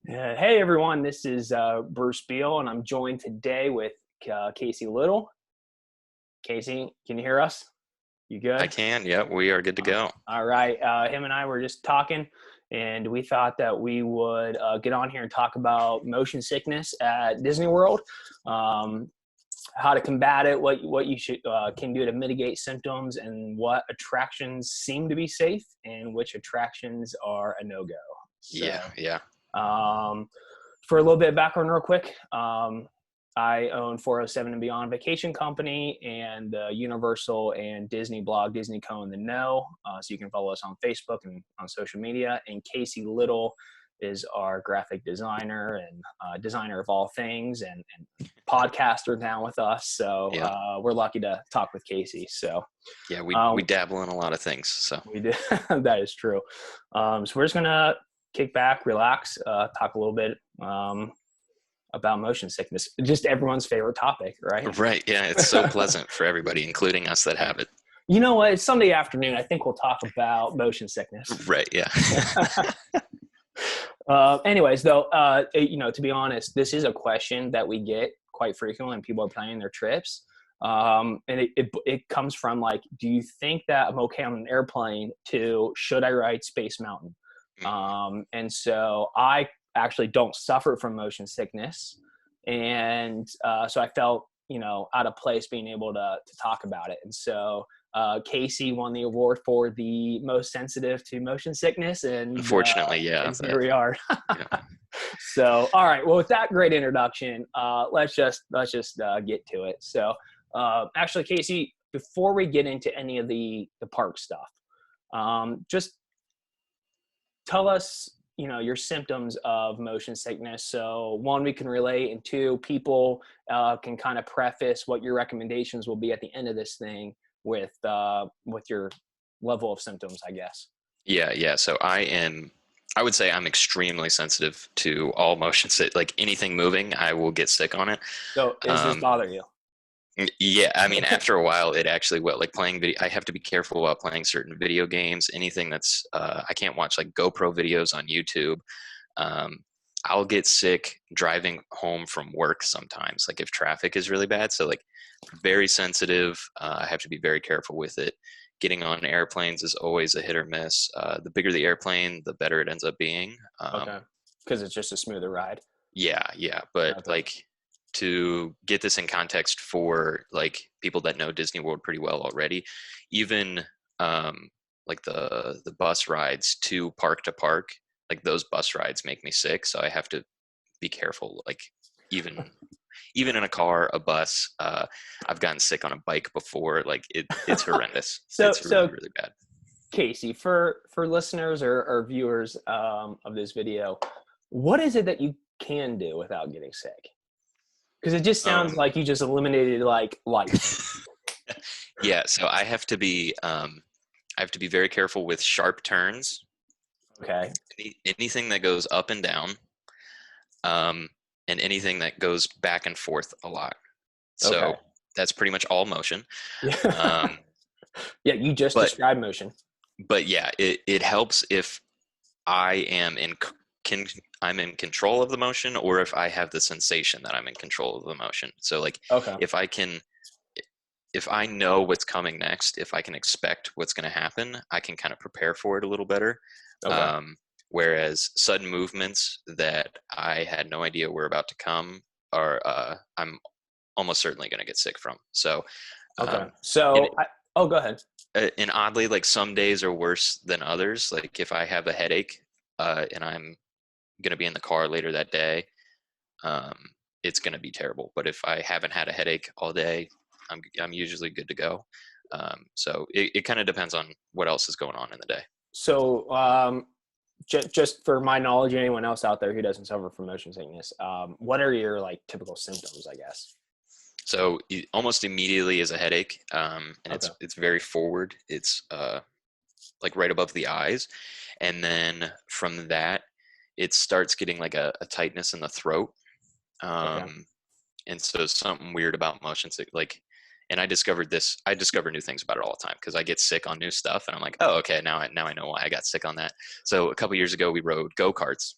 Hey everyone, this is Bruce Beal, and I'm joined today with Casey Little. Casey, can you hear us? You I good? can. Yep, we are good to go. All right. Him and I were just talking, and we thought that we would get on here and talk about motion sickness at Disney World, um, how to combat it, what you should can do to mitigate symptoms, and what attractions seem to be safe and which attractions are a no-go. Yeah, So. yeah. Um, for a little bit of background real quick, I own 407 and Beyond Vacation Company and the Universal and Disney blog, Disney Co. in the Know. So you can follow us on Facebook and on social media. And Casey Little is our graphic designer and designer of all things and podcaster now with us. So Yeah. we're lucky to talk with Casey. So Yeah, we dabble in a lot of things. So we did. That is true. So we're just going to kick back, relax, talk a little bit about motion sickness. Just everyone's favorite topic, right? right, yeah, it's so pleasant for everybody, including us that have it. You know what? It's Sunday afternoon. I think we'll talk about motion sickness. Right, yeah. Anyways, though, to be honest, this is a question that we get quite frequently when people are planning their trips. And it comes from like, do you think that I'm okay on an airplane to should I ride Space Mountain? And so I actually don't suffer from motion sickness. And so I felt, out of place being able to talk about it. And so Casey won the award for the most sensitive to motion sickness. Unfortunately, yeah. And here we are. Yeah. So, all right. Well, with that great introduction, let's just get to it. So actually, Casey, before we get into any of the park stuff, just tell us, your symptoms of motion sickness. So one, we can relate, and two, people can kind of preface what your recommendations will be at the end of this thing with your level of symptoms, I guess. Yeah. So I would say I'm extremely sensitive to all motion like anything moving, I will get sick on it. So does this bother you? Yeah, I mean, after a while, it actually will. Like playing video, I have to be careful about playing certain video games. Anything that's I can't watch like GoPro videos on YouTube. Um, I'll get sick driving home from work sometimes, like if traffic is really bad. So like very sensitive. I have to be very careful with it. Getting on airplanes is always a hit or miss. The bigger the airplane, the better it ends up being. Okay, because it's just a smoother ride. Yeah. But Okay. like to get this in context for like people that know Disney World pretty well already, even like the bus rides to park, like those bus rides make me sick. So I have to be careful. Like even in a car, a bus, I've gotten sick on a bike before. Like it's horrendous. It's really, really bad. Casey, for listeners or viewers of this video, what is it that you can do without getting sick? Because it just sounds like you just eliminated like life. Yeah, so I have to be very careful with sharp turns. Okay. Anything that goes up and down, and anything that goes back and forth a lot. So Okay. that's pretty much all motion. Yeah. Yeah, you just described motion. But yeah, it helps if I am I'm in control of the motion, or if I have the sensation that I'm in control of the motion. So like Okay. if I know what's coming next, if I can expect what's going to happen, I can kind of prepare for it a little better. Okay. Whereas sudden movements that I had no idea were about to come are I'm almost certainly going to get sick from. So Okay. So go ahead. And oddly, like some days are worse than others. Like if I have a headache and I'm going to be in the car later that day, it's going to be terrible. But if I haven't had a headache all day, I'm usually good to go. So it kind of depends on what else is going on in the day. So just for my knowledge, anyone else out there who doesn't suffer from motion sickness, what are your like typical symptoms, I guess? So almost immediately is a headache, and Okay. it's very forward. It's like right above the eyes, and then from that, it starts getting like a tightness in the throat. Okay. And so something weird about motion sick, like, and I discover new things about it all the time because I get sick on new stuff, and I'm like, oh, okay, now I know why I got sick on that. So a couple years ago, we rode go-karts,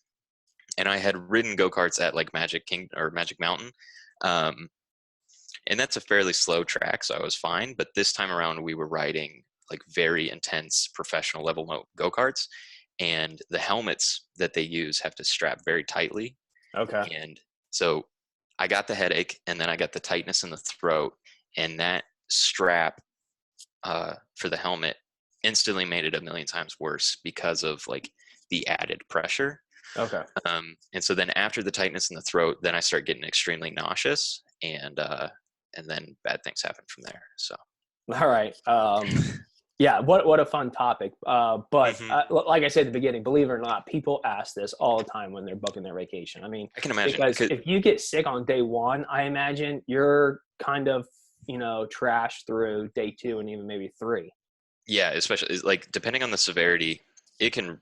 and I had ridden go-karts at like Magic King or Magic Mountain. Um, and that's a fairly slow track, so I was fine. But this time around, we were riding like very intense professional level go-karts, and the helmets that they use have to strap very tightly. Okay. And so I got the headache, and then I got the tightness in the throat, and that strap for the helmet instantly made it a million times worse because of like the added pressure. Okay. And so then after the tightness in the throat, then I start getting extremely nauseous, and then bad things happen from there. So. All right. Yeah. What a fun topic. But Mhm. like I said at the beginning, believe it or not, people ask this all the time when they're booking their vacation. I mean, I can imagine. because if you get sick on day one, I imagine you're kind of, trashed through day 2 and even maybe 3. Yeah, especially like depending on the severity, it can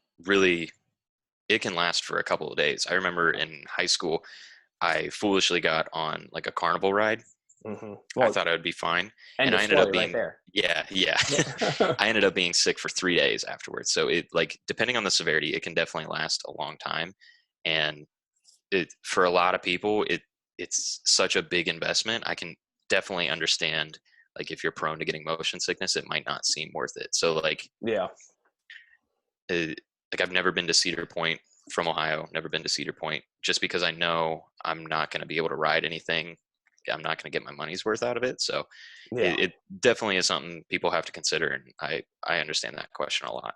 last for a couple of days. I remember in high school, I foolishly got on like a carnival ride. Mm-hmm. I Well, thought I would be fine, end and of I ended up story right being there. yeah. I ended up being sick for 3 days afterwards. So it like depending on the severity, it can definitely last a long time, and it for a lot of people, it's such a big investment. I can definitely understand like if you're prone to getting motion sickness, it might not seem worth it. So Yeah. like I've never been to Cedar Point from Ohio, never been to Cedar Point, just because I know I'm not going to be able to ride anything. I'm not going to get my money's worth out of it. So Yeah. it definitely is something people have to consider. And I understand that question a lot.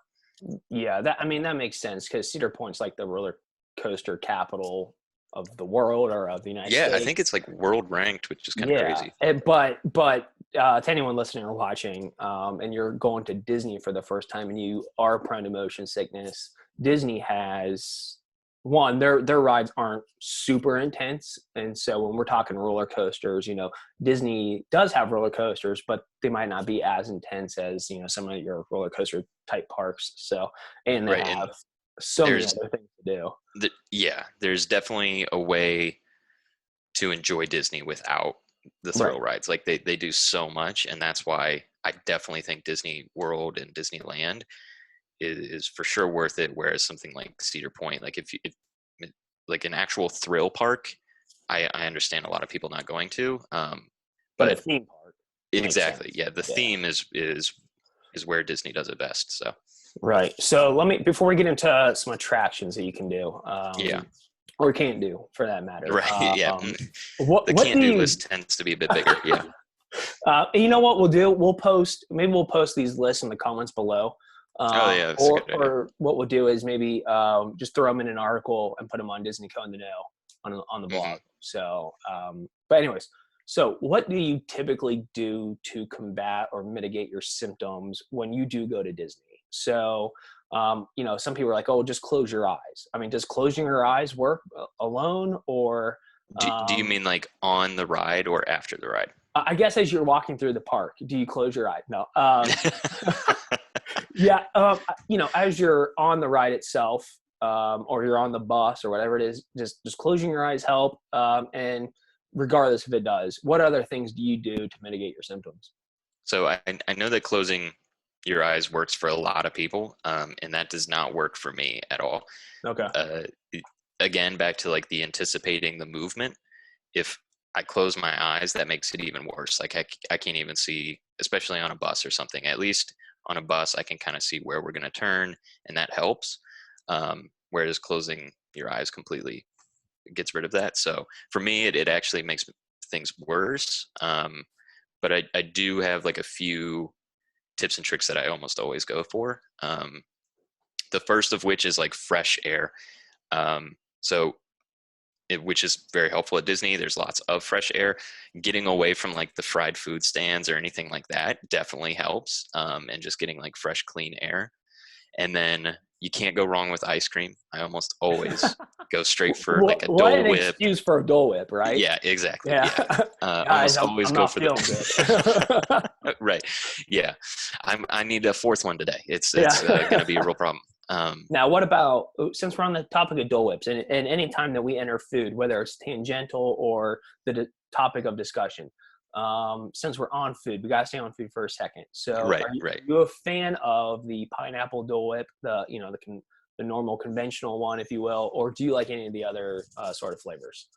Yeah. That makes sense because Cedar Point's like the roller coaster capital of the world or of the United Yeah, I States. think it's like world ranked, which is kind of Yeah, crazy. but to anyone listening or watching, and you're going to Disney for the first time, and you are prone to motion sickness, Disney has their rides aren't super intense, and so when we're talking roller coasters, Disney does have roller coasters, but they might not be as intense as some of your roller coaster type parks. So, and they Right. And have so many there's other things to do. there's definitely a way to enjoy Disney without the Right. thrill rides. Like they do so much, and that's why I definitely think Disney World and Disneyland is for sure worth it. Whereas something like Cedar Point, like if like an actual thrill park, I understand a lot of people not going to. But a But theme park makes exactly, sense. yeah, the Yeah. theme is where Disney does it best. So Right. So before we get into some attractions that you can do, yeah, or can't do for that matter. right, yeah. The What can't do do you, list tends to be a bit bigger. Yeah. you know what we'll do? We'll post these lists in the comments below. Oh yeah, that's a good idea. Or what we'll do is maybe just throw them in an article and put them on Disney Co. in the Know on the Hmm. blog. So, but anyways, so what do you typically do to combat or mitigate your symptoms when you do go to Disney? So, some people are like, "Oh, just close your eyes." I mean, does closing your eyes work alone, or Do you mean like on the ride or after the ride? I guess as you're walking through the park, do you close your eyes? No. Yeah, as you're on the ride itself, or you're on the bus or whatever it is, just closing your eyes help. And regardless if it does, what other things do you do to mitigate your symptoms? So I know that closing your eyes works for a lot of people, and that does not work for me at all. Okay. Uh, Again, back to like the anticipating the movement. If I close my eyes, that makes it even worse. Like I can't even see, especially on a bus or something. At least on a bus, I can kind of see where we're going to turn, and that helps. Whereas closing your eyes completely gets rid of that. So for me, it actually makes things worse. But I do have like a few tips and tricks that I almost always go for. The first of which is like fresh air. So which is very helpful at Disney. There's lots of fresh air. Getting away from like the fried food stands or anything like that definitely helps. And just getting like fresh, clean air. And then you can't go wrong with ice cream. I almost always go straight for like a What Dole an Whip. excuse for a Dole Whip, right? Yeah, exactly. Yeah. Yeah, Guys, almost always I'm go not for feeling the good. right. Yeah, I need a fourth one today. It's Yeah. going to be a real problem. Now, what about, since we're on the topic of Dole Whips, and any time that we enter food, whether it's tangential or the topic of discussion, since we're on food, we got to stay on food for a second. So Right, are right. you a fan of the pineapple Dole Whip, the the normal conventional one, if you will, or do you like any of the other sort of flavors?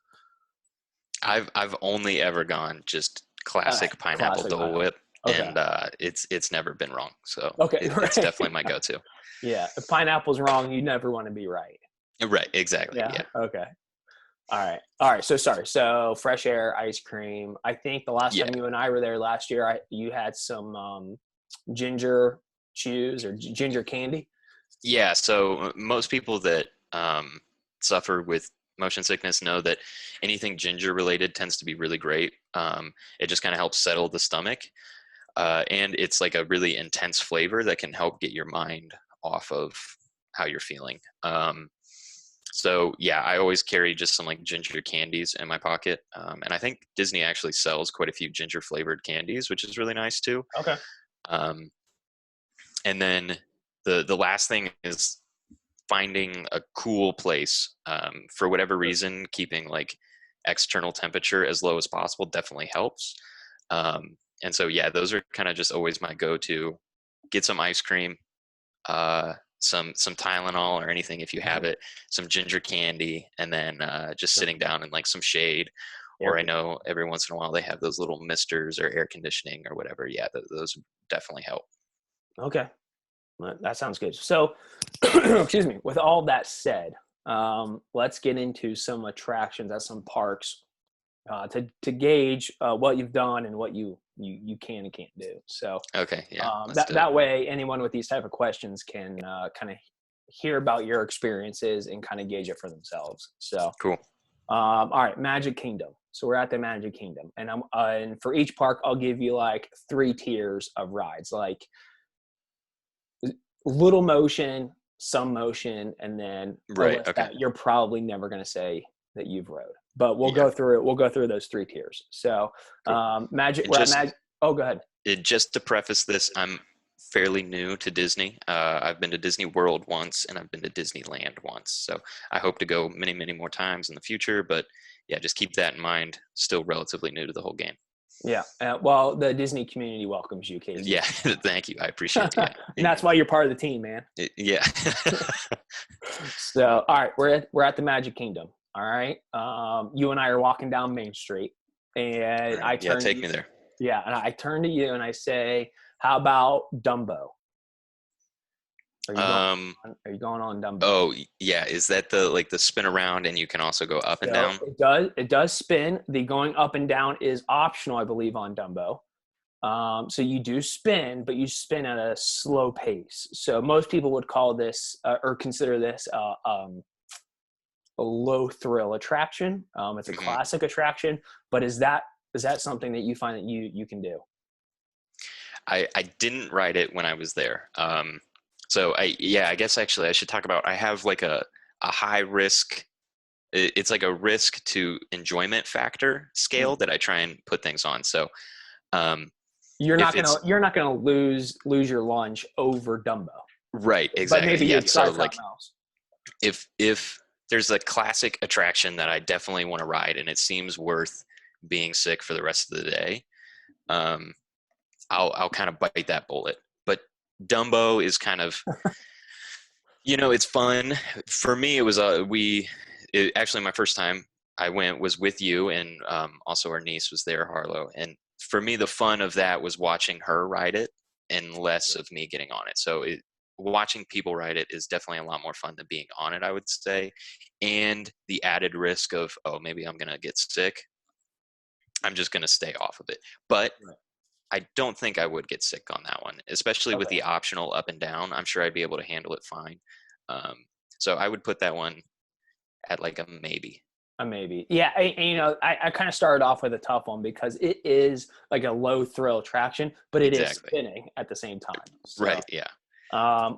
I've only ever gone just classic pineapple Classic Dole pineapple. Whip, Okay. and it's never been wrong. So Okay. it's Right. definitely my go-to. Yeah. If pineapple's wrong, you never want to be right. Right, exactly. Yeah. Yeah. Okay. All right. All right. So sorry. So fresh air ice cream. I think the last Yeah. time you and I were there last year, you had some ginger chews or ginger candy. Yeah, so most people that suffer with motion sickness know that anything ginger related tends to be really great. It just kind of helps settle the stomach. And it's like a really intense flavor that can help get your mind off of how you're feeling. So yeah, I always carry just some like ginger candies in my pocket. And I think Disney actually sells quite a few ginger flavored candies, which is really nice too. Okay. Um, and then the last thing is finding a cool place. For whatever reason, keeping like external temperature as low as possible definitely helps. And so yeah, those are kind of just always my go-to. Get some ice cream, some Tylenol or anything if you have it, some ginger candy, and then just sitting down in like some shade. Or I know every once in a while they have those little misters or air conditioning or whatever. Yeah, those definitely help. Okay. Well, that sounds good. So, excuse me. With all that said, let's get into some attractions at some parks to gauge what you've done and what you can and can't do. So Okay, yeah, let's do it. that way, anyone with these type of questions can kind of hear about your experiences and kind of gauge it for themselves. So, Cool. all right, Magic Kingdom. So we're at the Magic Kingdom, and and for each park, I'll give you like 3 tiers of rides, like little motion, some motion, and then a Right. list Okay. that you're probably never going to say that you've rode. But we'll Yeah. go through it. We'll go through those 3 tiers. So, Cool. Magic. And We're at Magic. Oh, go ahead. just to preface this, I'm fairly new to Disney. I've been to Disney World once, and I've been to Disneyland once. So I hope to go many, many more times in the future. But yeah, just keep that in mind. Still relatively new to the whole game. Yeah. Well, the Disney community welcomes you, Casey. Yeah. Thank you. I appreciate it. Yeah. And that's why you're part of the team, man. Yeah. So, all right, we're at the Magic Kingdom. All right. You and I are walking down Main Street, and Right. I Yeah. turn. Take me there. Yeah, and I turn to you and I say, "How about Dumbo? Are you going on Dumbo?" Oh yeah. Is that the spin around and you can also go up and So down? it does spin. The going up and down is optional, I believe, on Dumbo. So you do spin, but you spin at a slow pace. So most people would call this or consider this a low thrill attraction. It's a Hmm. classic attraction, but is that something that you find that you can do? I didn't ride it when I was there. So I guess actually I should talk about, I have like a high risk, it's like a risk to enjoyment factor scale that I try and put things on. So You're if not it's gonna lose your lunch over Dumbo, right, but exactly. maybe Yeah. you try So like something else. if there's a classic attraction that I definitely want to ride and it seems worth being sick for the rest of the day, um, I'll kind of bite that bullet. But Dumbo is kind of, it's fun. For me, it was actually my first time I went was with you, and also our niece was there, Harlow. And for me, the fun of that was watching her ride it and less of me getting on it. So watching people ride it is definitely a lot more fun than being on it, I would say. And the added risk of, oh, maybe I'm gonna get sick. I'm just gonna stay off of it. But Right. I don't think I would get sick on that one, especially with Okay. the optional up and down. I'm sure I'd be able to handle it fine. Um, so I would put that one at like a maybe. Maybe. Yeah. I kind of started off with a tough one because it is like a low thrill attraction, but it is Exactly. spinning at the same time. So, Right. Yeah.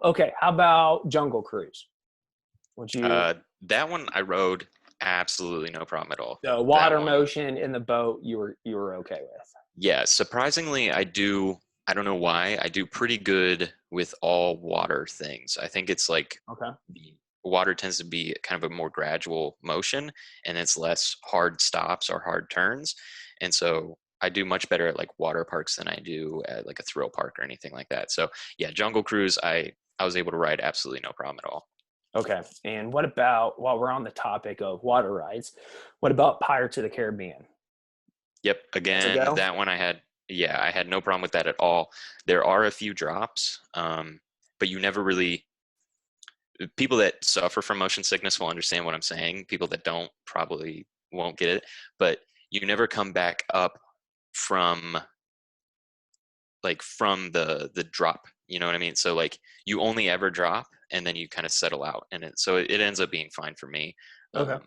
okay. How about Jungle Cruise? Would you, That one I rode absolutely no problem at all. the That water one. motion in the boat, you were okay with? Yeah. Surprisingly, I don't know why, I do pretty good with all water things. I think it's like Okay. the water tends to be kind of a more gradual motion and it's less hard stops or hard turns. And so I do much better at like water parks than I do at like a thrill park or anything like that. So yeah, Jungle Cruise, I was able to ride absolutely no problem at all. Okay. And what about, while we're on the topic of water rides, what about Pirates of the Caribbean? Yep. That's a Again, go? that one I had no problem with that at all. There are a few drops, but you never really, people that suffer from motion sickness will understand what I'm saying. People that don't probably won't get it, but you never come back up from from the drop. You know what I mean? So like you only ever drop and then you kind of settle out, and it ends up being fine for me. Okay.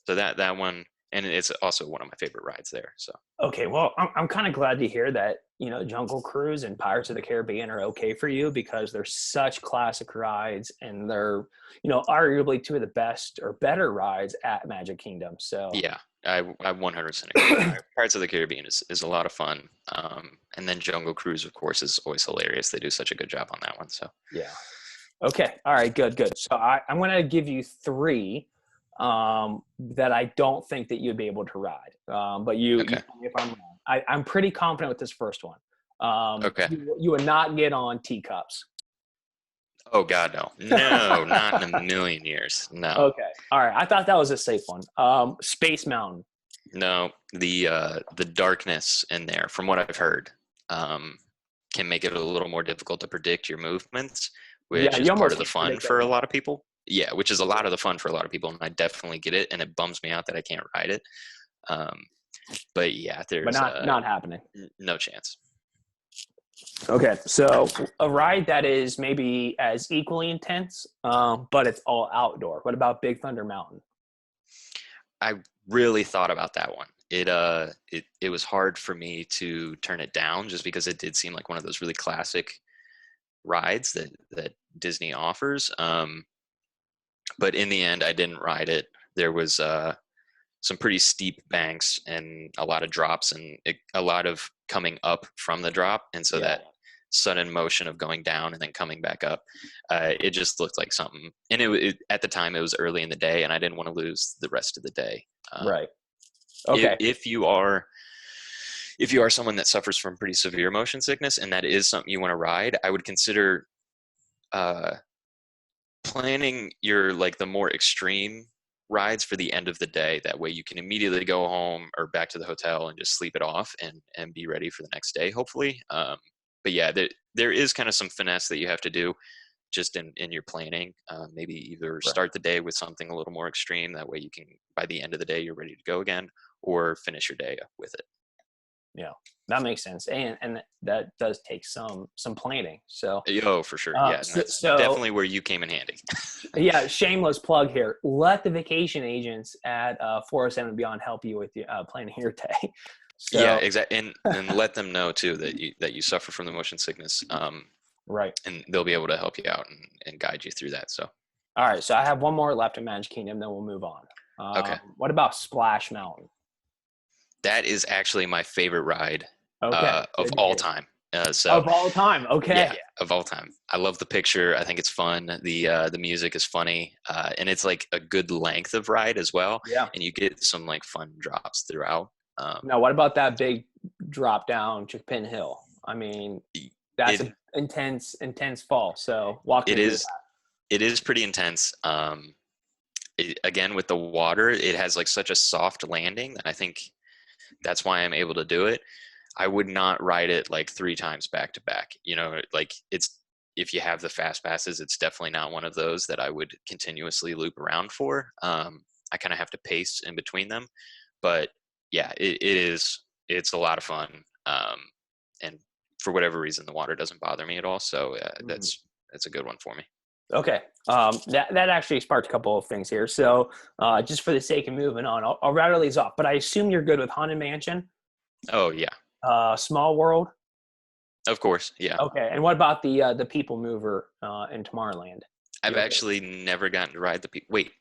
So that one, and it's also one of my favorite rides there. So Okay, well, I'm kind of glad to hear that, Jungle Cruise and Pirates of the Caribbean are okay for you because they're such classic rides and they're, arguably two of the best or better rides at Magic Kingdom. So, yeah, I 100% agree. Pirates of the Caribbean is a lot of fun. And then Jungle Cruise, of course, is always hilarious. They do such a good job on that one. So yeah. Okay. All right, good, good. So I'm going to give you three that I don't think that you'd be able to ride. But you okay, tell me if I'm wrong. I'm pretty confident with this first one. okay. You would not get on teacups. Oh God, no, no, not in a million years. No, Okay. All right. I thought that was a safe one. Space Mountain. no. The darkness in there, from what I've heard, um, can make it a little more difficult to predict your movements, Yeah, which is you part almost of the can't fun predict for a everything. lot of people. Yeah, which is a lot of the fun for a lot of people, and I definitely get it, and it bums me out that I can't ride it. Um, but yeah, But there's not happening. no chance. Okay, so a ride that is maybe as equally intense, but it's all outdoor. What about Big Thunder Mountain? I really thought about that one. It was hard for me to turn it down just because it did seem like one of those really classic rides that Disney offers. But in the end, I didn't ride it. There was some pretty steep banks and a lot of drops and a lot of coming up from the drop, and so Yeah, that sudden motion of going down and then coming back up, it just looked like something. And at the time, it was early in the day, and I didn't want to lose the rest of the day. right. If, Okay, if you are someone that suffers from pretty severe motion sickness and that is something you want to ride, I would consider uh, planning your the more extreme rides for the end of the day. That way you can immediately go home or back to the hotel and just sleep it off and be ready for the next day, hopefully. But yeah, there is kind of some finesse that you have to do just in your planning. Maybe either right. start the day with something a little more extreme. That way you can, by the end of the day, you're ready to go again, or finish your day with it. Yeah, that makes sense, and that does take some planning. So, Oh, for sure. Yeah. And so, that's so definitely where you came in handy. yeah, shameless plug here. Let the vacation agents at 407 Beyond help you with planning your day. Yeah, So, exactly. And let them know too that you suffer from the motion sickness. right. And they'll be able to help you out and guide you through that. So, All right, so I have one more left in Magic Kingdom, then we'll move on. okay. What about Splash Mountain? That is actually my favorite ride Okay, of good to all hear. time. So Of all time, yeah, okay. of all time. I love the picture. I think it's fun. The music is funny, and it's like a good length of ride as well. Yeah. And you get some fun drops throughout. Now, what about that big drop down Pin Hill? I mean, that's It an intense fall. So walk it me through is that. it is pretty intense. Again, with the water, it has such a soft landing that I think that's why I'm able to do it. I would not ride it 3 times back to back. It's, if you have the fast passes, it's definitely not one of those that I would continuously loop around for. I kind of have to pace in between them, but yeah, it's a lot of fun. And for whatever reason, the water doesn't bother me at all. So Mhm. that's a good one for me. Okay. That actually sparked a couple of things here. So just for the sake of moving on, I'll rattle these off. But I assume you're good with Haunted Mansion, Oh yeah, Small World. of course. Yeah. Okay. And what about the People Mover in Tomorrowland? I've You okay? actually never gotten to ride the wait.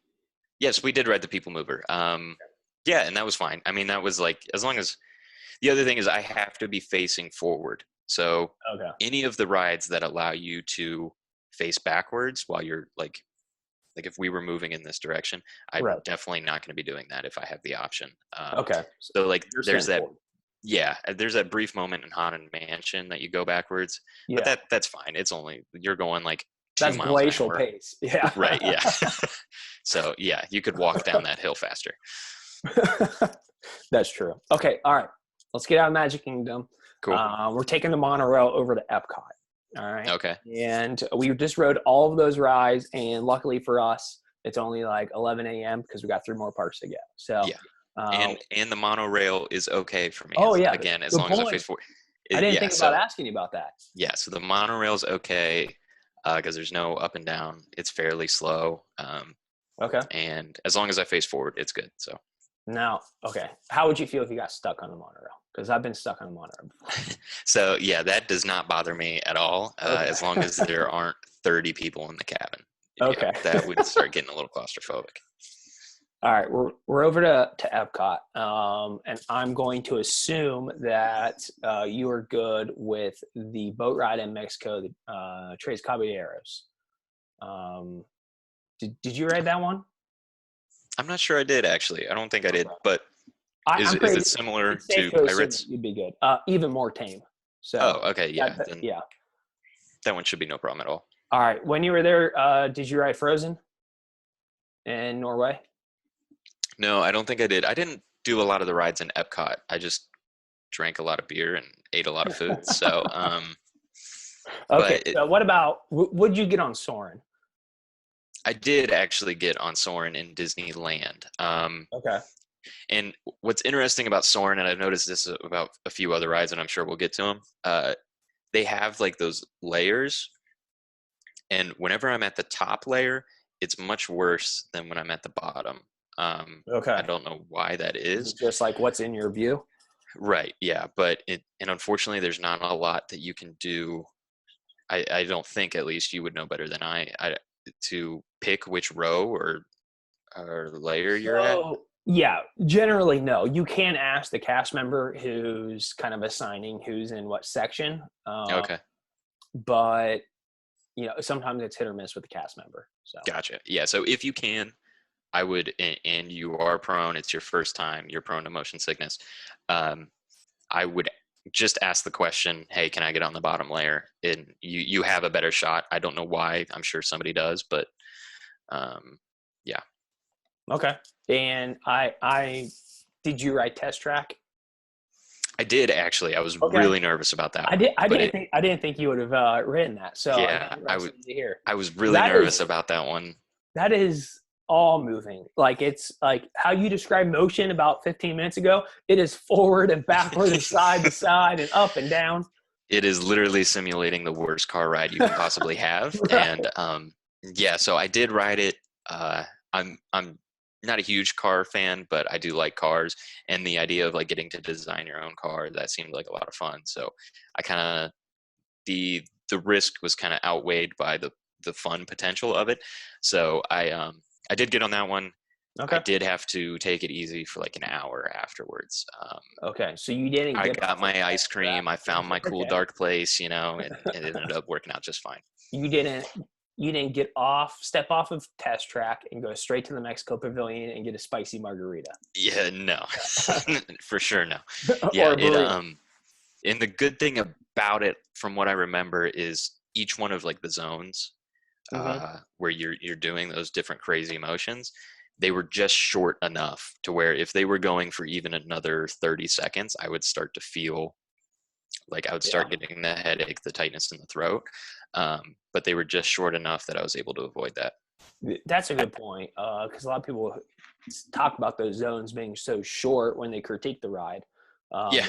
Yes, we did ride the People Mover. Yeah, and that was fine. I mean, that was as long as, the other thing is I have to be facing forward. So Okay. any of the rides that allow you to face backwards while you're if we were moving in this direction, I'm Right. definitely not going to be doing that if I have the option. Okay. So You're there's staying that, forward. yeah, there's that brief moment in Haunted Mansion that you go backwards, but Yeah. that's fine. It's only, you're going 2 That's miles an glacial hour. pace. Yeah. Right. Yeah. So yeah, you could walk down that hill faster. That's true. Okay. All right. Let's get out of Magic Kingdom. Cool. We're taking the monorail over to Epcot. All right. Okay. And we just rode all of those rides. And luckily for us, it's only like 11 a.m. because we got 3 more parks to go. So, Yeah. And the monorail is okay for me. oh, yeah. Again, as Good long as I point. face forward. I didn't Yeah. think So about asking you about that. yeah. So the monorail's okay because there's no up and down. It's fairly slow. Okay. And as long as I face forward, it's good. So Now, okay. How would you feel if you got stuck on the monorail? Because I've been stuck on the monorail before. so yeah, that does not bother me at all. Okay. As long as there aren't 30 people in the cabin. Yeah, Okay. that would start getting a little claustrophobic. All right, we're over to Epcot, and I'm going to assume that you are good with the boat ride in Mexico, the Tres Caballeros. Did you ride that one? I'm not sure I did actually. I don't think I did, but is it similar to Pirates? You'd be good. Even more tame. So. Oh, okay, yeah. Yeah. That one should be no problem at all. All right. When you were there, did you ride Frozen in Norway? No, I don't think I did. I didn't do a lot of the rides in Epcot. I just drank a lot of beer and ate a lot of food. So, okay. So what about, what'd you get on Soarin'? I did actually get on Soarin' in Disneyland. Okay. And what's interesting about Soarin', and I've noticed this about a few other rides, and I'm sure we'll get to them, they have like those layers. And whenever I'm at the top layer, it's much worse than when I'm at the bottom. Okay. I don't know why that is. Just like what's in your view. Right. Yeah. But and unfortunately, there's not a lot that you can do. I don't think, at least you would know better than I to pick which row or layer you're at. Yeah, generally no. You can ask the cast member who's kind of assigning who's in what section. Okay. But sometimes it's hit or miss with the cast member. So Gotcha. Yeah. So if you can, I would, and you are prone, it's your first time, you're prone to motion sickness. I would just ask the question, hey, can I get on the bottom layer? And you have a better shot. I don't know why. I'm sure somebody does, but yeah. Okay. And I did you ride Test Track? I did actually. I was really nervous about that. I didn't think you would have written that. So yeah, I was really nervous about that one. That is all moving. Like, it's like how you described motion about 15 minutes ago. It is forward and backward and side to side and up and down. It is literally simulating the worst car ride you can possibly have. Right. And yeah, so I did ride it. I'm not a huge car fan, but I do like cars, and the idea of like getting to design your own car, that seemed like a lot of fun. So I kind of, the risk was kind of outweighed by the fun potential of it. So I did get on that one. Okay. I did have to take it easy for like an hour afterwards. Okay, so you didn't. I got my ice cream. I found my cool dark place, and it ended up working out just fine. You didn't step off of Test Track and go straight to the Mexico Pavilion and get a spicy margarita. Yeah, no, for sure, no. Yeah, and the good thing about it, from what I remember, is each one of like the zones where you're doing those different crazy emotions, they were just short enough to where if they were going for even another 30 seconds, I would start to feel like I would start getting the headache, the tightness in the throat. But they were just short enough that I was able to avoid that. That's a good point, because a lot of people talk about those zones being so short when they critique the ride. Yeah.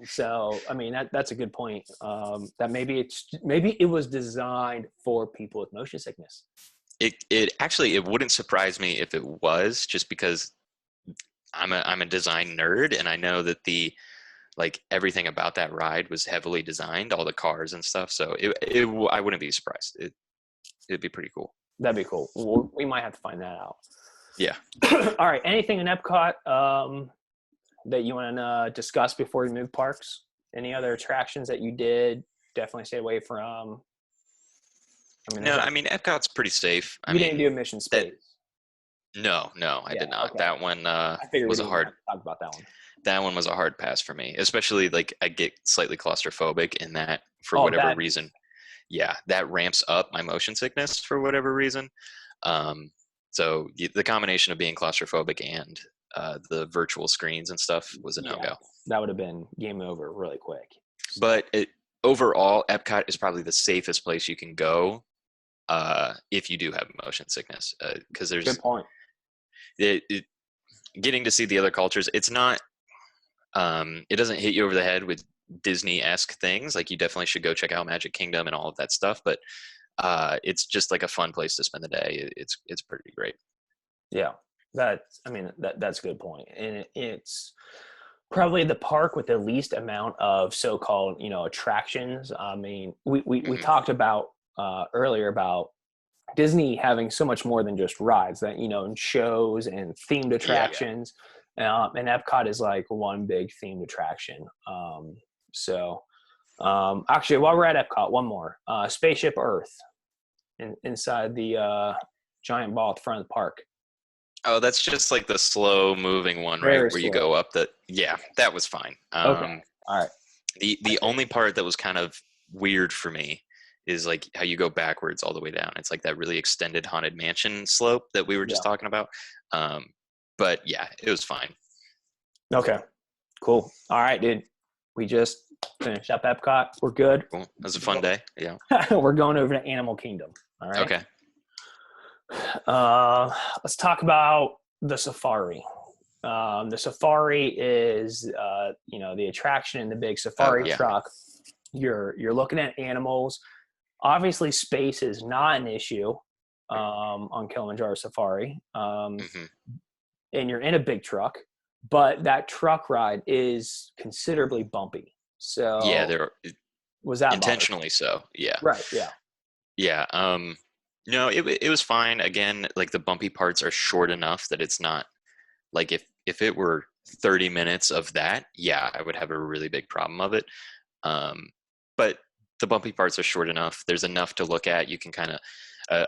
So I mean that's a good point. That maybe it was designed for people with motion sickness. It actually, it wouldn't surprise me if it was, just because I'm a design nerd, and I know that everything about that ride was heavily designed, all the cars and stuff. So I wouldn't be surprised. It'd be pretty cool. That'd be cool. We might have to find that out. Yeah. All right. Anything in Epcot that you want to discuss before we move parks? Any other attractions that you did definitely stay away from? I mean, Epcot's pretty safe. You didn't do Mission Space. No, I did not. Okay. That one was a hard. Talk about that one. That one was a hard pass for me, especially like I get slightly claustrophobic in that for whatever reason. yeah, that ramps up my motion sickness for whatever reason. So the combination of being claustrophobic and the virtual screens and stuff was a no-go. That would have been game over really quick. So. But overall, Epcot is probably the safest place you can go if you do have motion sickness, because there's good point. Getting to see the other cultures. It's not. It doesn't hit you over the head with Disney-esque things. Like, you definitely should go check out Magic Kingdom and all of that stuff. But it's just like a fun place to spend the day. It's pretty great. Yeah, that's a good point, and it's probably the park with the least amount of so-called attractions. I mean, we talked about earlier about Disney having so much more than just rides, that and shows and themed attractions. And Epcot is like one big themed attraction. Actually, while we're at Epcot, one more Spaceship Earth inside the giant ball at the front of the park. Oh, that's just like the slow moving one, Very right? Where slow. you go up that was fine. Okay. All right. The only part that was kind of weird for me is like how you go backwards all the way down. It's like that really extended Haunted Mansion slope that we were just talking about. But yeah, it was fine. Okay. Cool. All right, dude. We just finished up Epcot. We're good. Cool. It was a fun day. Yeah. We're going over to Animal Kingdom. All right. Okay. Let's talk about the safari. The safari is, the attraction in the big safari truck. You're looking at animals. Obviously, space is not an issue on Kilimanjaro Safari, and you're in a big truck. But that truck ride is considerably bumpy. So was that intentionally so? Yeah. Right. Yeah. Yeah. No, it was fine. Again, like the bumpy parts are short enough that it's not like if it were 30 minutes of that, I would have a really big problem of it. But the bumpy parts are short enough. There's enough to look at. You can kind of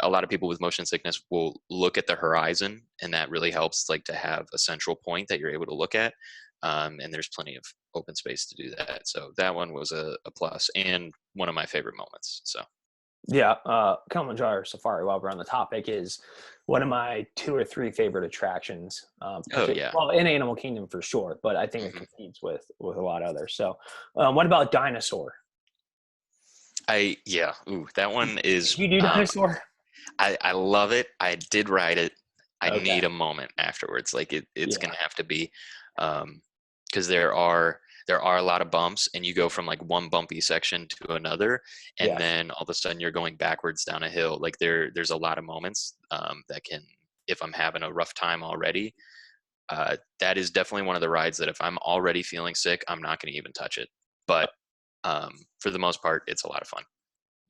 a lot of people with motion sickness will look at the horizon, and that really helps, like, to have a central point that you're able to look at. And there's plenty of open space to do that. So that one was a plus and one of my favorite moments. So. Yeah, Kilimanjaro Safari, while we're on the topic, is one of my 2 or 3 favorite attractions. Well, in Animal Kingdom for sure, but I think it competes with a lot of others. So what about Dinosaur? That one is. Did you do Dinosaur? I love it. I did ride it. I need a moment afterwards. Like it's gonna have to be, because there are a lot of bumps, and you go from like one bumpy section to another, and then all of a sudden you're going backwards down a hill. Like there's a lot of moments that can, if I'm having a rough time already, that is definitely one of the rides that if I'm already feeling sick, I'm not going to even touch it. But for the most part, it's a lot of fun.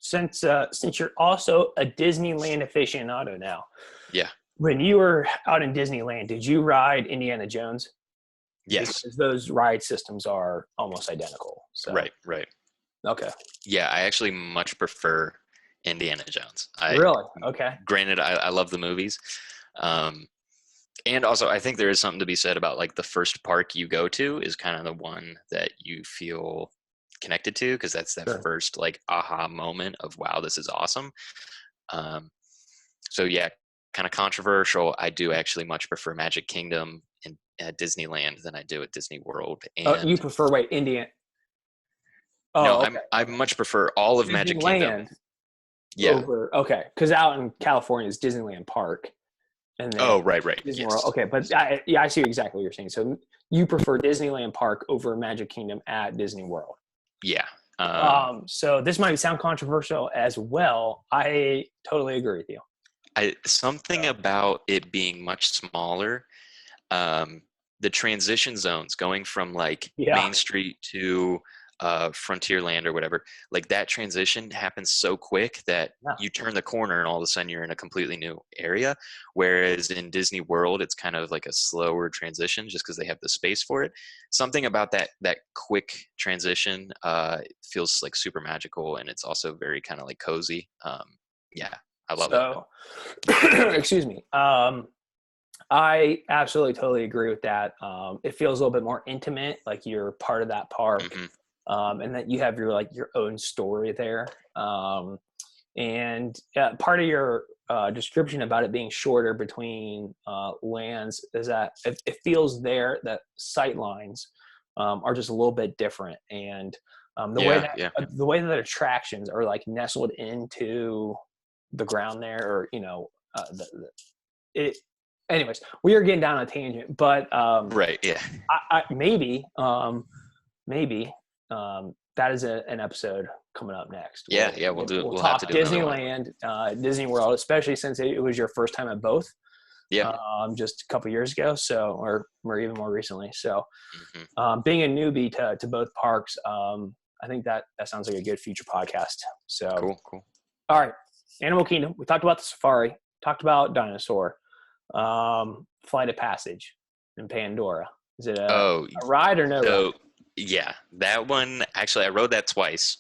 Since you're also a Disneyland aficionado now, when you were out in Disneyland, did you ride Indiana Jones? Yes. Because those ride systems are almost identical. So. Right. Okay. Yeah, I actually much prefer Indiana Jones. Really? Okay. Granted, I love the movies. And also, I think there is something to be said about, like, the first park you go to is kind of the one that you feel connected to, because that's that first, like, aha moment of, wow, this is awesome. So, yeah, kind of controversial. I do actually much prefer Magic Kingdom at Disneyland than I do at Disney World. And you prefer Indiana? Oh, no, okay. I much prefer all of Magic Kingdom. Yeah. Because out in California is Disneyland Park. And then right. Disney World. Okay, but I see exactly what you're saying. So you prefer Disneyland Park over Magic Kingdom at Disney World. Yeah. So this might sound controversial as well. I totally agree with you. Something about it being much smaller. The transition zones going from like Main Street to Frontierland or whatever, like that transition happens so quick that you turn the corner and all of a sudden you're in a completely new area. Whereas in Disney World, it's kind of like a slower transition just because they have the space for it. Something about that quick transition feels like super magical, and it's also very kind of like cozy. I love it. Excuse me. I absolutely totally agree with that. It feels a little bit more intimate, like you're part of that park. and that you have your own story there. And part of your description about it being shorter between lands is that it feels there that sight lines are just a little bit different, and the way that attractions are like nestled into the ground there, or it. Anyways, we are getting down on a tangent, but right, yeah, maybe that is an episode coming up next. We'll talk have to do Disneyland, Disney World, especially since it was your first time at both. Yeah. Just a couple years ago, so or even more recently. So, being a newbie to both parks, I think that sounds like a good future podcast. So cool. All right, Animal Kingdom. We talked about the safari. Talked about dinosaur. Flight of Passage in Pandora. Is it a ride or no ride? Yeah, that one, actually, I rode that twice.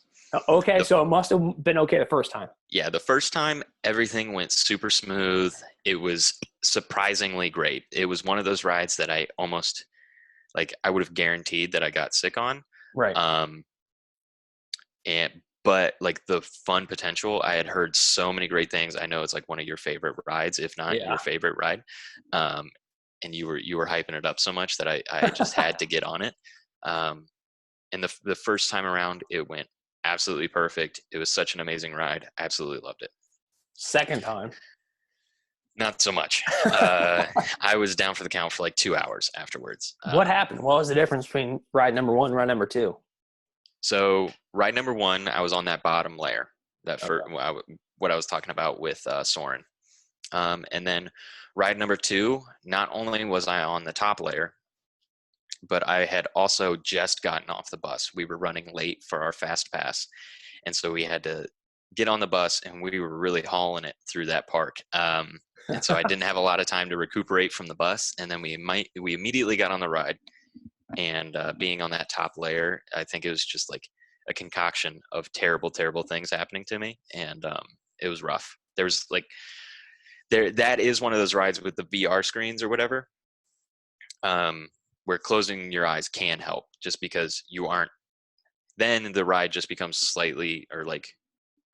Okay, so it must have been okay the first time. Yeah, the first time, everything went super smooth. It was surprisingly great. It was one of those rides that I almost, I would have guaranteed that I got sick on. Right. But the fun potential, I had heard so many great things. I know it's one of your favorite rides, if not your favorite ride. And you were hyping it up so much that I just had to get on it. And the first time around, it went absolutely perfect. It was such an amazing ride. I absolutely loved it. Second time, not so much. I was down for the count for 2 hours afterwards. What happened? What was the difference between ride number one and ride number two? So ride number one, I was on that bottom layer, what I was talking about with Soarin'. And then ride number two, not only was I on the top layer, but I had also just gotten off the bus. We were running late for our fast pass. And so we had to get on the bus, and we were really hauling it through that park. And so I didn't have a lot of time to recuperate from the bus. And then we immediately got on the ride. And being on that top layer, I think it was just a concoction of terrible, terrible things happening to me. And it was rough. There was that is one of those rides with the VR screens or whatever, where closing your eyes can help, just because you aren't, then the ride just becomes slightly, or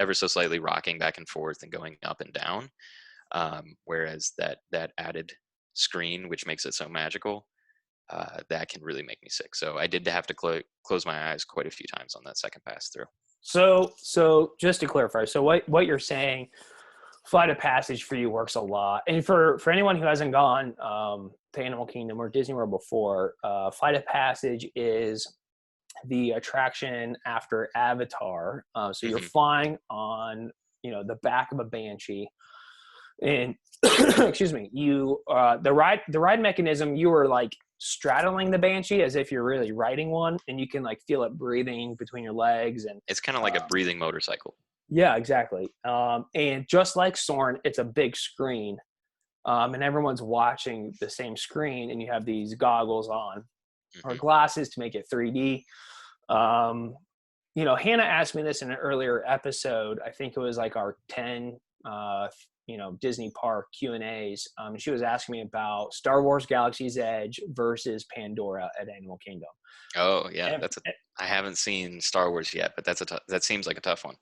ever so slightly rocking back and forth and going up and down. Whereas that added screen, which makes it so magical, that can really make me sick. So I did have to close my eyes quite a few times on that second pass through. So just to clarify, so what you're saying, Flight of Passage for you works a lot. And for anyone who hasn't gone to Animal Kingdom or Disney World before, Flight of Passage is the attraction after Avatar. So you're flying on, the back of a Banshee, and excuse me, the ride mechanism, you were straddling the Banshee as if you're really riding one, and you can feel it breathing between your legs, and it's kind of like a breathing motorcycle. Yeah, exactly. And just like Soarin', it's a big screen, and everyone's watching the same screen, and you have these goggles on or glasses to make it 3D. Hannah asked me this in an earlier episode. I think it was our 10 Disney park Q&As. She was asking me about Star Wars Galaxy's Edge versus Pandora at Animal Kingdom. Oh yeah, I haven't seen Star Wars yet, but that seems like a tough one.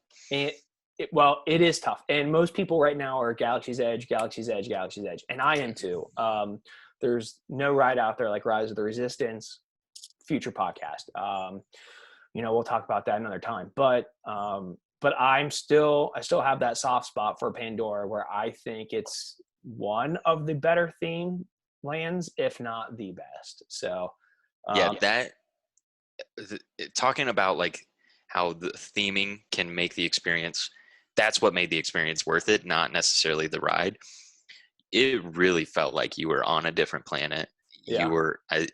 Well, it is tough, and most people right now are Galaxy's Edge, and I am too. There's no ride out there like Rise of the Resistance. Future podcast. We'll talk about that another time, but I still have that soft spot for Pandora, where I think it's one of the better themed lands, if not the best. So talking about how the theming can make the experience, that's what made the experience worth it, not necessarily the ride. It really felt like you were on a different planet. You were, I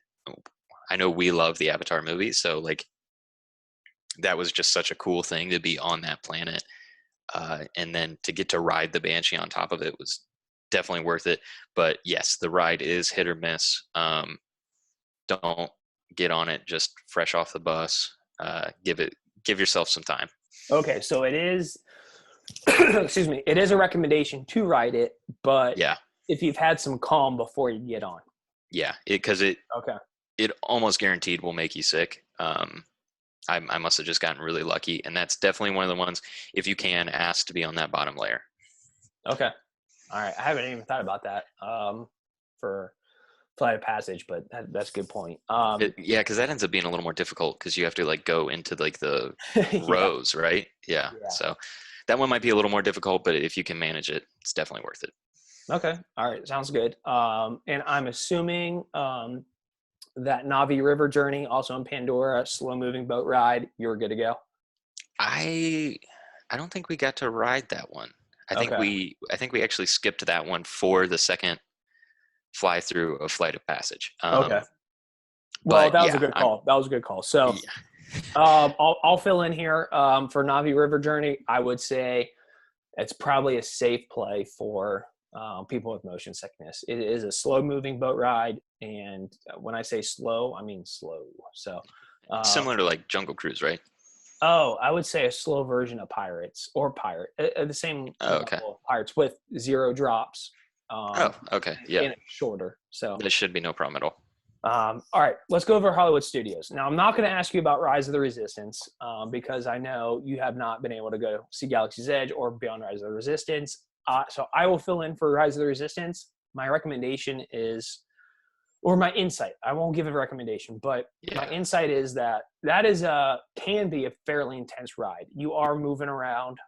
know we love the Avatar movie, so that was just such a cool thing to be on that planet. And then to get to ride the Banshee on top of it was definitely worth it. But yes, the ride is hit or miss. Don't get on it just fresh off the bus. Give yourself some time. Okay, so it is excuse me, it is a recommendation to ride it, but if you've had some calm before you get on. Yeah, it almost guaranteed will make you sick. I must have just gotten really lucky, and that's definitely one of the ones. If you can, ask to be on that bottom layer. Okay. All right. I haven't even thought about that for Flight of Passage, but that's a good point. Yeah, because that ends up being a little more difficult because you have to like go into like the Yeah. rows, right? Yeah. Yeah. So that one might be a little more difficult, but if you can manage it, it's definitely worth it. Okay. All right. Sounds good. And I'm assuming that Navi River journey, also in Pandora, slow moving boat ride, you're good to go. I I don't think we got to ride that one. Okay. I think we actually skipped that one for the second fly through of Flight of Passage. Okay. Well, But that was a yeah, good call. That was a good call. So yeah, I'll fill in here for Navi River journey. I would say it's probably a safe play for people with motion sickness. It is a slow moving boat ride. And when I say slow, I mean slow. So, uh, similar to like Jungle Cruise, right? oh, I would say a slow version of Pirates or Pirate, the same Oh, okay. level of Pirates with 0 drops Oh, okay. Yeah, and it's shorter. So, that should be no problem at all. all right, let's go over Hollywood Studios. Now, I'm not going to ask you about Rise of the Resistance because I know you have not been able to go see Galaxy's Edge or Beyond Rise of the Resistance. So I will fill in for Rise of the Resistance. My recommendation is, or my insight, I won't give a recommendation, but my Yeah. insight is that that is can be a fairly intense ride. You are moving around.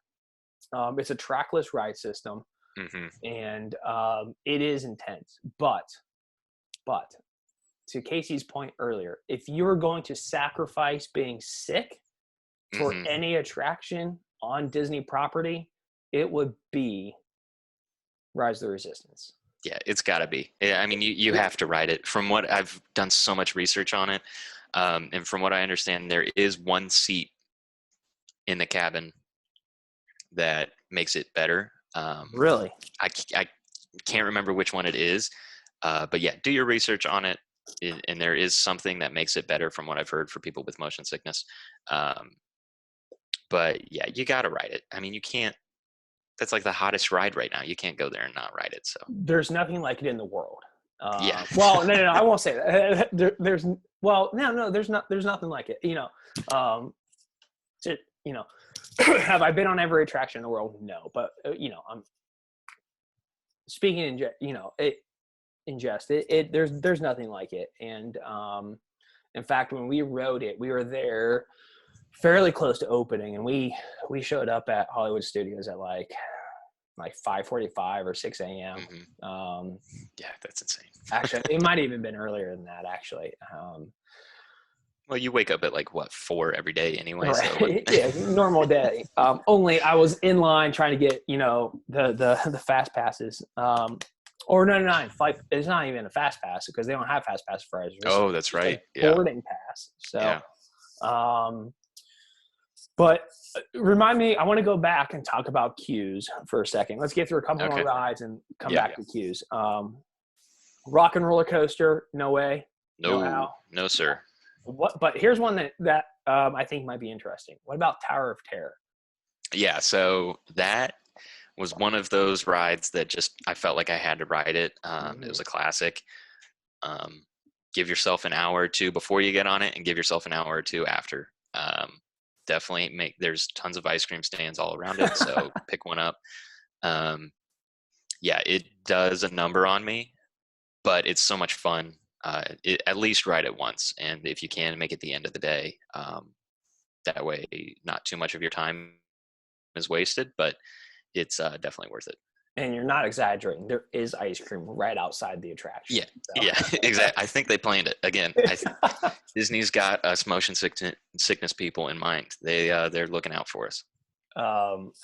It's a trackless ride system, Hmm. and it is intense. But to Casey's point earlier, if you're going to sacrifice being sick for Hmm. any attraction on Disney property, it would be Rise of the Resistance. Yeah, it's got to be. Yeah, I mean, you have to ride it. From what I've done so much research on it, and from what I understand, there is one seat in the cabin that makes it better. Really? I can't remember which one it is, but yeah, do your research on it. And there is something that makes it better from what I've heard for people with motion sickness. Um, but yeah, you got to ride it. I mean, you can't. That's like the hottest ride right now. You can't go there and not ride it. So There's nothing like it in the world. yeah, Well, no, I won't say that. There's well, no, there's not. There's nothing like it. To, you know, have I been on every attraction in the world? No, but I'm speaking in jest. There's nothing like it. And in fact, when we rode it, we were there fairly close to opening, and we showed up at Hollywood Studios at like 5:45 or 6 a.m. hmm yeah, that's insane. Actually, it might have even been earlier than that. Actually, Well, you wake up at like what 4 every day anyway. right. So Yeah, normal day. Only I was in line trying to get the fast passes. Or no, flight. It's not even a fast pass because they don't have fast pass for us. oh, that's It's right. a Yeah, boarding pass. So, yeah. but remind me. I want to go back and talk about queues for a second. Let's get through a couple more Okay. rides and come Yeah, back to queues. Rock and Roller Coaster, no way, no no, how. no, sir. What? But here's one that I think might be interesting. What about Tower of Terror? Yeah, so that was one of those rides that just I felt like I had to ride it. It was a classic. Um, give yourself an hour or two before you get on it, and give yourself an hour or two after. Definitely there's tons of ice cream stands all around it, so pick one up. Um, yeah, it does a number on me, but it's so much fun. At least ride it once, and if you can, make it the end of the day. That way, not too much of your time is wasted, but it's definitely worth it. And you're not exaggerating. There is ice cream right outside the attraction. Yeah, So. yeah, exactly. I think they planned it again. Disney's got us motion sickness people in mind. They're looking out for us.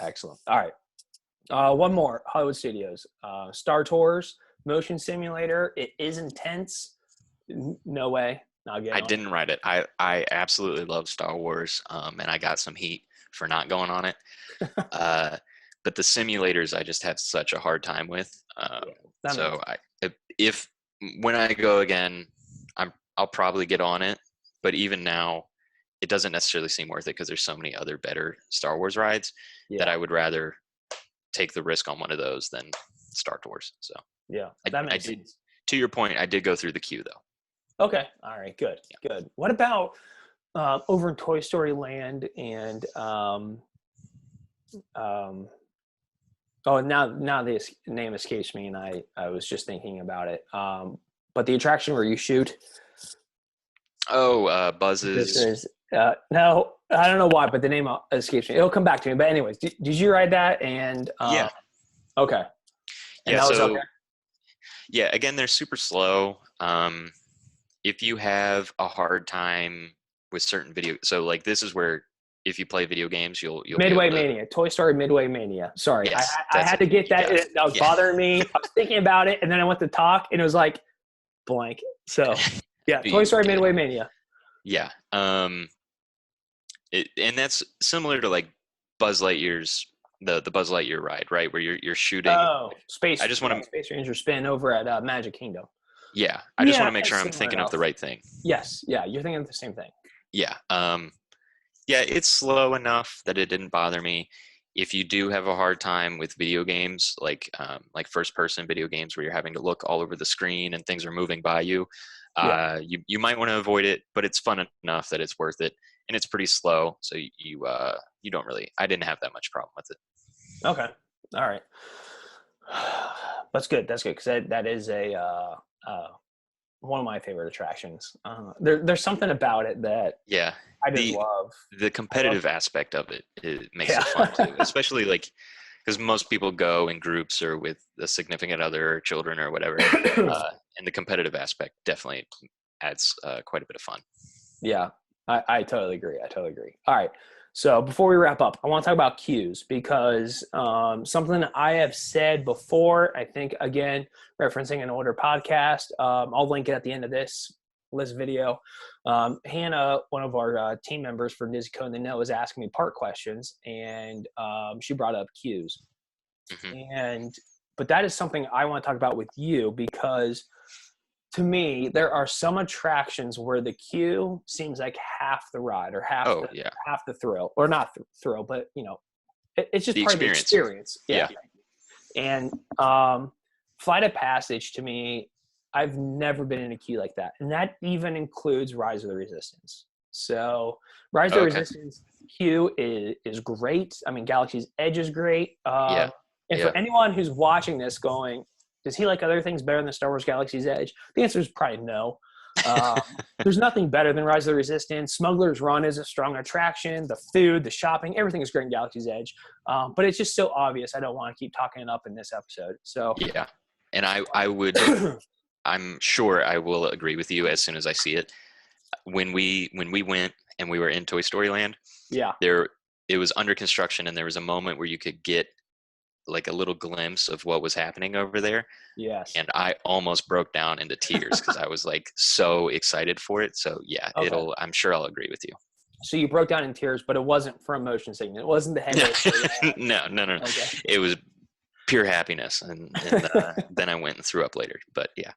Excellent. All right. One more. Hollywood Studios. Star Tours motion simulator. It is intense. No way. Not getting I on. didn't ride it. I absolutely love Star Wars, and I got some heat for not going on it. But the simulators, I just have such a hard time with. So if when I go again, I'll probably get on it. But even now, it doesn't necessarily seem worth it because there's so many other better Star Wars rides that I would rather take the risk on one of those than Star Tours. So yeah, that makes sense. To your point, I did go through the queue though. Okay. All right. Good. Good. What about over in Toy Story Land, and um, oh, now this name escapes me, and I was just thinking about it. But the attraction where you shoot. Oh, This Buzz's. is no, I don't know why, but the name escapes me. It'll come back to me. But anyways, did you ride that? And Yeah. okay, and Yeah. that was So okay. yeah, again, they're super slow. If you have a hard time with certain so like this is where if you play video games, you'll be able Midway to. Mania, Toy Story Midway Mania. Sorry, Yes, I that's had it. to get You that. got it. That was Yeah. bothering me. I was thinking about it, and then I went to talk, and it was like blank. So yeah, Toy Story Yeah. Midway Mania. Yeah. And that's similar to like Buzz Lightyear's the Buzz Lightyear ride, right? Where you're shooting. Oh, I just want to. Space Ranger spin over at Magic Kingdom. Yeah, I just want Yeah, to make sure that's I'm similar thinking of enough. the right thing. Yes, yeah, you're thinking of the same thing. Yeah. Yeah, it's slow enough that it didn't bother me. If you do have a hard time with video games, like first person video games where you're having to look all over the screen and things are moving by you, Yeah. you might want to avoid it, but it's fun enough that it's worth it, and it's pretty slow, so you don't really. I didn't have that much problem with it. Okay. All right. That's good. That's good because that is a one of my favorite attractions. There's something about it that Yeah, I just the love. the competitive aspect of it makes Yeah. it fun too, especially like because most people go in groups or with a significant other or children or whatever, and the competitive aspect definitely adds quite a bit of fun. Yeah, I totally agree. I totally agree. All right. So before we wrap up, I want to talk about queues because something I have said before, I think, again, referencing an older podcast, I'll link it at the end of this video. Hannah, one of our team members for Nizco and the Know, was asking me park questions, and she brought up queues. Mm-hmm. But that is something I want to talk about with you because to me, there are some attractions where the queue seems like half the ride or half the thrill, or not thrill, but it's just The part of the experience. Yeah. And Flight of Passage to me, I've never been in a queue like that, and that even includes Rise of the Resistance. So Rise of the Resistance queue is great. I mean, Galaxy's Edge is great. And for anyone who's watching this going, does he like other things better than Star Wars Galaxy's Edge? The answer is probably no. There's nothing better than Rise of the Resistance. Smuggler's Run is a strong attraction. The food, the shopping, everything is great in Galaxy's Edge. But it's just so obvious. I don't want to keep talking it up in this episode. So yeah, and I would, I'm sure I will agree with you as soon as I see it. When we went and we were in Toy Story Land, it was under construction, and there was a moment where you could get like a little glimpse of what was happening over there. Yes. And I almost broke down into tears because I was like so excited for it. So yeah, I'm sure I'll agree with you. So you broke down in tears, but it wasn't from motion sickness. It wasn't the headache. No. Okay. It was pure happiness. And then I went and threw up later, but yeah.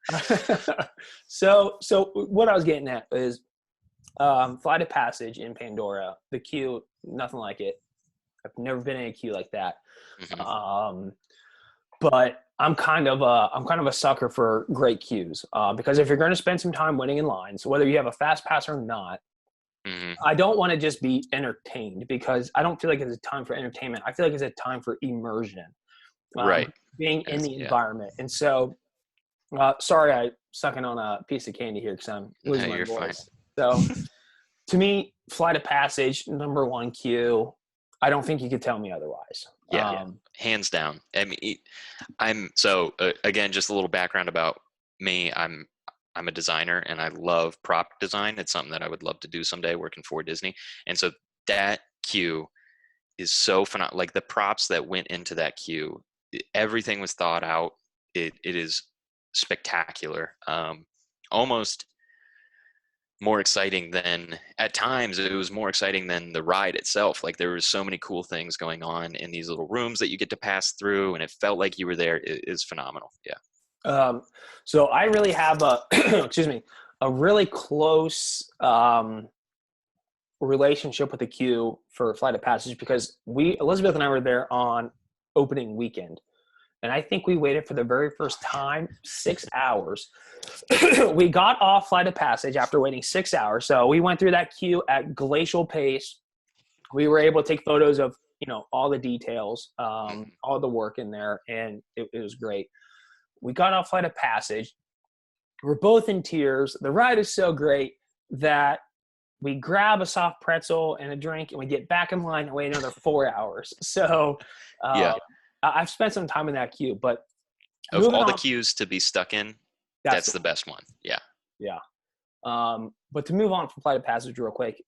So what I was getting at is Flight of Passage in Pandora, the queue, nothing like it. I've never been in a queue like that. Mm-hmm. But I'm kind of a sucker for great queues because if you're going to spend some time waiting in lines, whether you have a fast pass or not, mm-hmm. I don't want to just be entertained because I don't feel like it's a time for entertainment. I feel like it's a time for immersion, right? Being in the environment. And so, sorry, I sucking on a piece of candy here because I'm losing my voice. So, to me, Flight of Passage, number one queue. I don't think you could tell me otherwise. Yeah, hands down. I mean, again, just a little background about me. I'm a designer and I love prop design. It's something that I would love to do someday working for Disney. And so that queue is so phenomenal. Like the props that went into that queue, everything was thought out. It is spectacular. Almost more exciting than at times it was more exciting than the ride itself. Like there was so many cool things going on in these little rooms that you get to pass through and it felt like you were there. It is phenomenal. Yeah. So I really have a really close relationship with the queue for Flight of Passage because Elizabeth and I were there on opening weekend. And I think we waited for the very first time 6 hours. We got off Flight of Passage after waiting 6 hours. So we went through that queue at glacial pace. We were able to take photos of, all the details, all the work in there, and it was great. We got off Flight of Passage. We're both in tears. The ride is so great that we grab a soft pretzel and a drink, and we get back in line and wait another 4 hours. So I've spent some time in that queue, but of all the queues to be stuck in, that's the best one. Yeah. Yeah. But to move on from Flight of Passage real quick,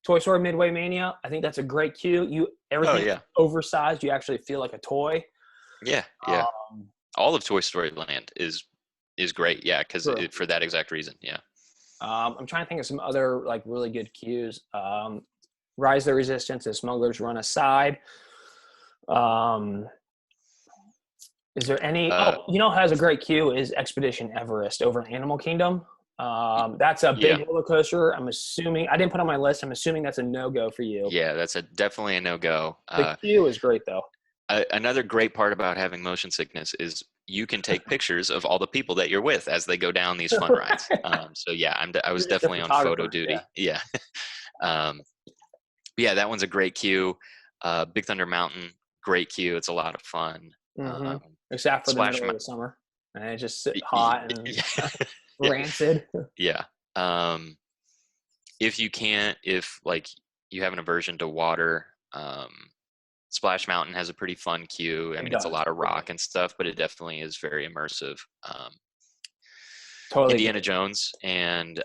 Toy Story Midway Mania, I think that's a great queue. Everything oversized. You actually feel like a toy. Yeah. Yeah. All of Toy Story Land is great. Yeah. Cause for that exact reason. Yeah. I'm trying to think of some other like really good queues. Rise of the Resistance, the Smugglers Run Aside. Is there any? Has a great queue is Expedition Everest over in Animal Kingdom. That's a big roller coaster. I'm assuming I didn't put on my list. I'm assuming that's a no-go for you. Yeah, that's definitely a no-go. The queue is great though. Another great part about having motion sickness is you can take pictures of all the people that you're with as they go down these fun rides. So yeah, I was definitely on photo duty. Yeah. Yeah, that one's a great queue. Big Thunder Mountain, great queue. It's a lot of fun. Except for the middle of the summer, and it's just hot and rancid. Yeah. If you have an aversion to water, Splash Mountain has a pretty fun queue. I mean, it's a lot of rock and stuff, but it definitely is very immersive. Totally. Indiana Jones and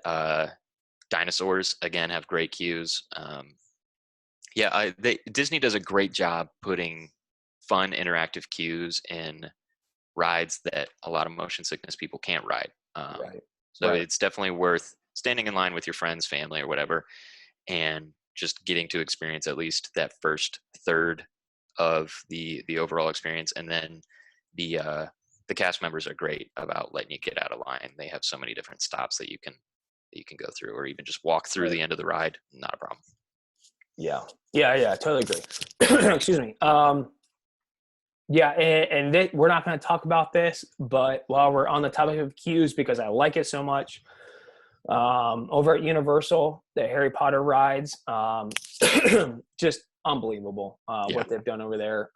Dinosaurs again have great queues. Disney does a great job putting fun interactive queues in rides that a lot of motion sickness people can't ride. It's definitely worth standing in line with your friends, family, or whatever, and just getting to experience at least that first third of the overall experience. And then the cast members are great about letting you get out of line. They have so many different stops that you can go through, or even just walk through the end of the ride. Not a problem. Yeah, totally agree. Excuse me. We're not going to talk about this, but while we're on the topic of queues, because I like it so much, over at Universal, the Harry Potter rides, just unbelievable what they've done over there.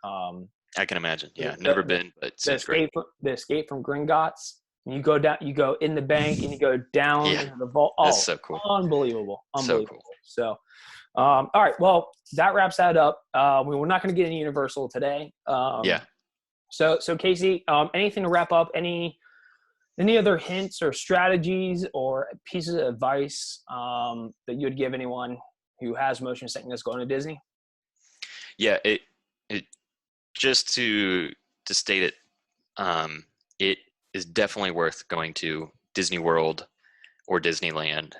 I can imagine. Yeah, never been, but the escape from Gringotts. You go down, you go in the bank, and you go down into the vault. Oh, that's so cool! Unbelievable. So cool. So, all right. Well, that wraps that up. We're not going to get into Universal today. So Casey, anything to wrap up? Any other hints or strategies or pieces of advice that you would give anyone who has motion sickness going to Disney? Yeah, it just to state it, it is definitely worth going to Disney World or Disneyland,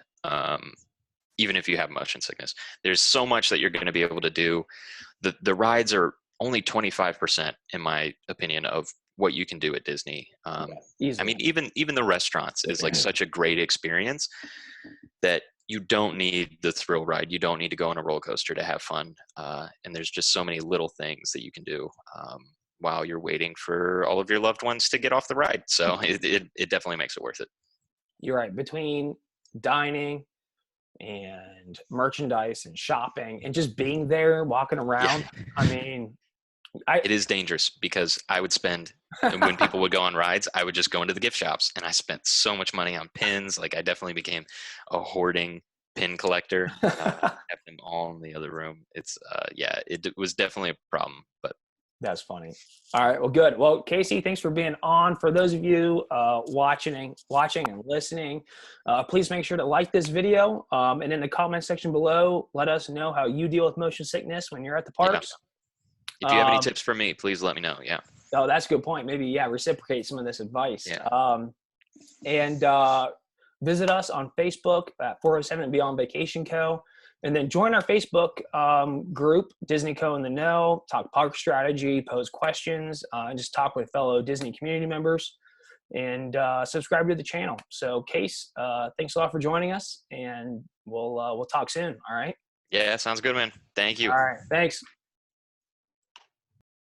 even if you have motion sickness. There's so much that you're going to be able to do. The rides are only 25%, in my opinion, of what you can do at Disney. I mean, even the restaurants is like such a great experience that you don't need the thrill ride. You don't need to go on a roller coaster to have fun. And there's just so many little things that you can do while you're waiting for all of your loved ones to get off the ride. So it definitely makes it worth it. You're right. Between dining and merchandise and shopping and just being there, walking around, I mean, it is dangerous because I would spend, when people would go on rides, I would just go into the gift shops, and I spent so much money on pins. Like, I definitely became a hoarding pin collector. Have them all in the other room. It's it was definitely a problem, but that's funny. All right, well, good. Well, Casey, thanks for being on. For those of you watching and listening, please make sure to like this video, and in the comment section below, let us know how you deal with motion sickness when you're at the parks. If you have any tips for me, please let me know. Yeah. Oh, that's a good point. Maybe, reciprocate some of this advice. Yeah. And visit us on Facebook at 407 and Beyond Vacation Co. And then join our Facebook group, Disney Co. in the Know, talk park strategy, pose questions, and just talk with fellow Disney community members, and subscribe to the channel. So, Case, thanks a lot for joining us, and we'll talk soon. All right. Yeah, sounds good, man. Thank you. All right. Thanks.